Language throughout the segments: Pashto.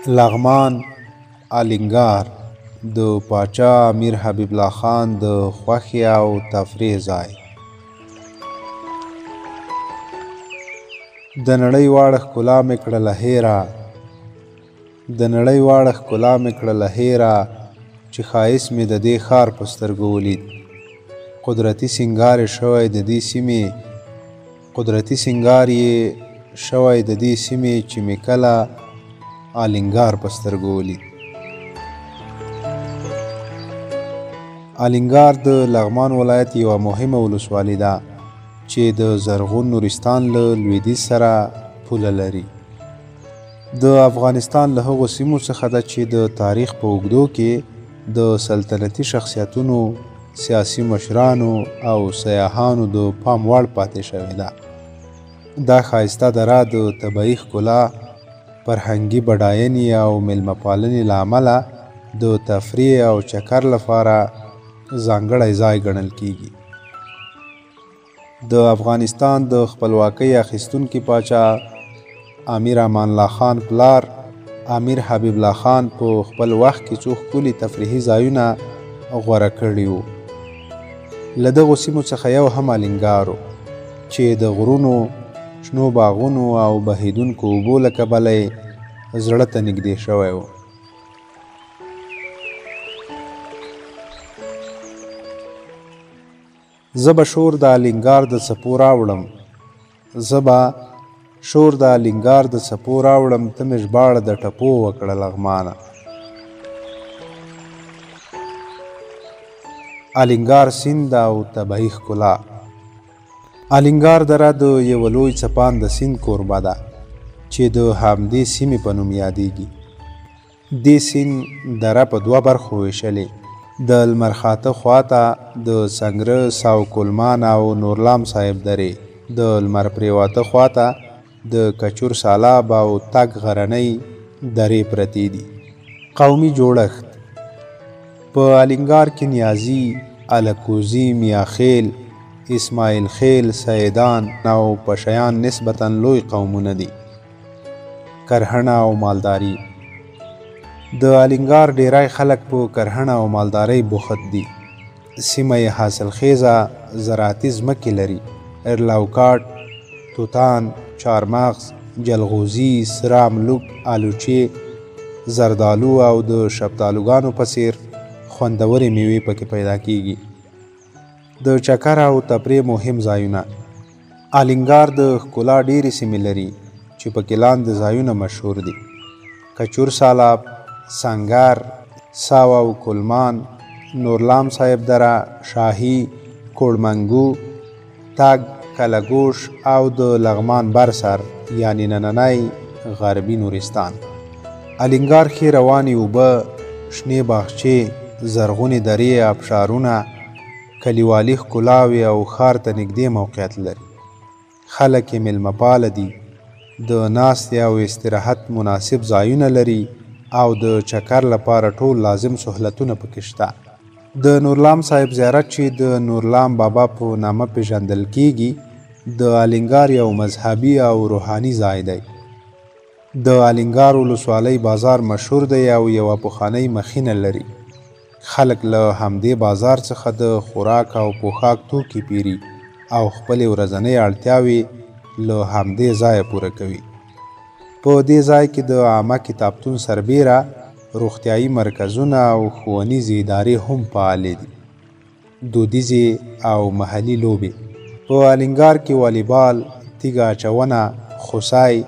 لغمان الینګار د پاچا امیر حبیب الله خان د خوښې او تفریح ځای. د نړۍ واړه ښکلا مې کړله هیره، د نړۍ واړه ښکلا مې کړله هیره، چې ښایست مې د دې ښار په سترګو ولید. قدرتي سینګار یې شوی د دې سیمې، قدرتي سینګار یې شوی د دې سیمې، چې مې کله الینګار په سترګو ولید. الینګار د لغمان ولایت یوه مهمه ولسوالي ده چې د زرغون نورستان له لویدیځ سره پوله لري. د افغانستان له هغو سیمو څخه ده چې د تاریخ په اوږدو کې د سلطنتي شخصیتونو، سیاسي مشرانو او سیاحانو د پام وړ پاتې شوې ده. دا ښایسته دره د طبیعي ښکلا، فرهنګي بډاینې او میلمه پالنې له امله د تفریح او چکر لپاره ځانګړی ځای ګڼل کیږي. د افغانستان د خپلواکۍ اخیستونکي پاچا امیر امان الله خان پلار امیر حبیب الله خان په خپل وخت کې څو ښکلي تفریحي ځایونه غوره کړي وو. له دغو سیمو څخه یو هم الینګار و چې د غرونو، شنو باغونو او بهیدونکو اوبو له کبله یې زړه ته نږدې شوی و. زه به شور د الینګار د څپو راوړم، زه به شور د الینګار د څپو راوړم، ته مې ژباړه د ټپو وکړه لغمانه. الینګار سیند او طبیعي ښکلا. الینګار دره د یوه لوی څپاند سیند کوربه ده چې د همدې سیمې په نوم یادیږي. دې سیند دره په دوه برخو ویشلې، د لمرخاته خواته د سنګره، ساوکلمان او نورلام صاحب درې، د لمر پریواته خواته د کچور سالاب او تګ غرنۍ درې پرتې دي. قومي جوړښت. په الینګار کې نیازي، الکوزي، میاخیل، اسماعیل خیل، سیدان او پشیان نسبتاً لوی قومونه دي. کرهڼه او مالداري. د الینګار ډیری خلک په کرهڼه او مالدارۍ بوخت دي. سیمه یې حاصلخیزه زراعتي ځمکې لري. ارلاوکاټ، توتان، چارمغز، جلغوزي، سره املوک، الوچې، زردالو او د شفتالوګانو په څیر خوندورې میوې پکې پیدا کیږي. د چکر او تفریح مهم ځایونه. الینګار د ښکلا ډیرې سیمې لري چې پکې لاندې ځایونه مشهور دي: کچور سالاب، سنګر، ساو او کلمان، نورلام صاحب دره، شاهي، کوړمنګو، تګ، کلګوش او د لغمان برسر یعنی نننی غربي نورستان. الینګار ښې روانې اوبه، شنې باغچې، زرغونې درې، ابشارونه، کلیوالي ښکلاوې او ښار ته نږدې موقعیت لري. خلک یې میلمه پاله دي. د ناستې او استراحت مناسب ځایونه لري او د چکر لپاره ټول لازم سهولتونه پکې شته. د نورلام صاحب زیارت چې د نورلام بابا په نامه پیژندل کیږي د الینګار یو مذهبي او روحاني ځای دی. د الینګار ولسوالۍ بازار مشهور دی او یوه پخوانۍ مخینه لري. خلک له همدې بازار څخه د خوراک او پوښاک توکي پیري او خپلې ورځنۍ اړتیاوې له همدې ځایه پوره کوي. په دې ځای کې د عامه کتابتون سربیره روغتیایي مرکزونه او ښوونیزې ادارې هم فعالې دي. دودیزې او محلي لوبې. په الینګار کې والیبال، تیږه اچونه، خوسای،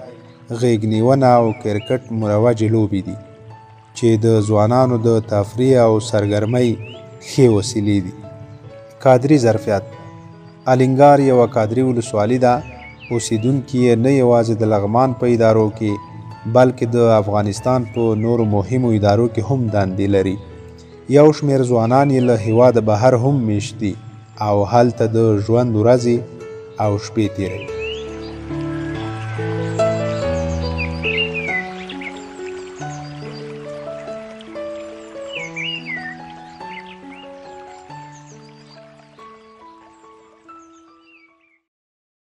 غیږ نیونه او کرکټ مروجې لوبې دي چې د ځوانانو د تفریح او سرګرمۍ ښې وسیلې دي. کادري ظرفیت. الینګار یوه کادري ولسوالي ده. اوسیدونکي یې نه یوازې د لغمان په ادارو کې بلکې د افغانستان په نورو مهمو ادارو کې هم دندې لري. یو شمېر ځوانان یې له هیواده بهر هم میشت دي او هلته د ژوند ورځې او شپې تیروي.